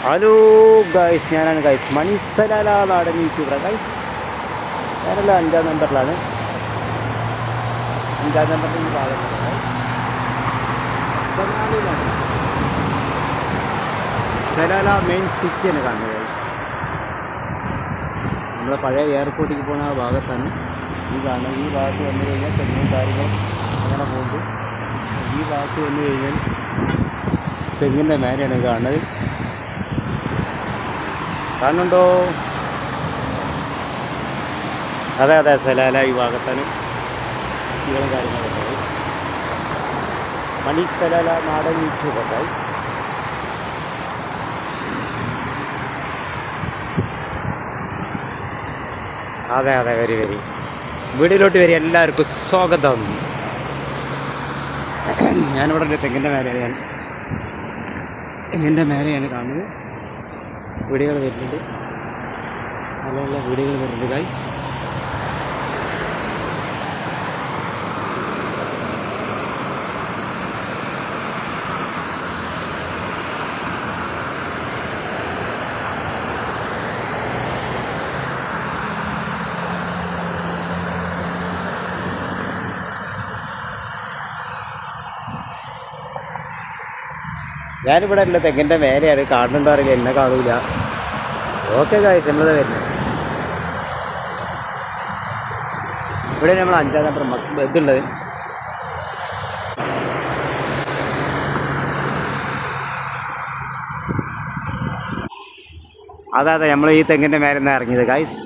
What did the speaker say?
Hello guys, ഞാനാണ് guys മണിസലാല നാടൻ യൂട്യൂബറാണ് guys. ഞാനല്ല 5-ാം നമ്പറിലാണ്. 5-ാം നമ്പറിൽ ഈ ഭാഗത്താണ് സലാല മെയിൻ സിറ്റിയാണ് കാണുന്നത് ഗൈസ്. നമ്മളെ പഴയ എയർപോർട്ടിലേക്ക് പോകുന്ന ആ ഭാഗത്താണ് ഈ കാണുന്നത്. ഈ ഭാഗത്ത് വന്നു കഴിഞ്ഞാൽ തെങ്ങും കാര്യങ്ങളും അങ്ങനെ പോകുമ്പോൾ ഈ ഭാഗത്ത് വന്നു കഴിഞ്ഞാൽ തെങ്ങിൻ്റെ മേലെയാണ് കാണുന്നത്. കാണുന്നുണ്ടോ? അതെ അതെ, സലാല ഈ ഭാഗത്താണ് സിറ്റികളും കാര്യങ്ങളൊക്കെ ഗൈസ്. മണി സലാല നാടൻ യൂട്യൂബർ ഗൈസ്. അതെ അതെ, വെരി വെരി. വീടിലോട്ട് വരി, എല്ലാവർക്കും സ്വാഗതം. ഞാനിവിടെ ഉണ്ട് തെങ്ങിൻ്റെ മേലെയാണ്. തെങ്ങിൻ്റെ മേലെയാണ് കാണുന്നത്. വീടുകൾ വരുന്നുണ്ട്, നല്ല നല്ല വീടുകൾ വരുന്നുണ്ട് ഗൈസ്. ഞാനിവിടെ അല്ല, തെങ്ങിൻ്റെ മേലെയാണ്. കാണുന്നുണ്ടോ അറിയില്ല, എന്നെ കാണൂല. ഓക്കെ ഗൈസ്, നമ്മളത് വരുന്നത് ഇവിടെ നമ്മൾ 5-ാം നമ്പർ ഇതുള്ളത്. അതെ അതെ, നമ്മൾ ഈ തെങ്ങിൻ്റെ മേലെ നിന്ന് ഇറങ്ങിയത് ഗൈസ്.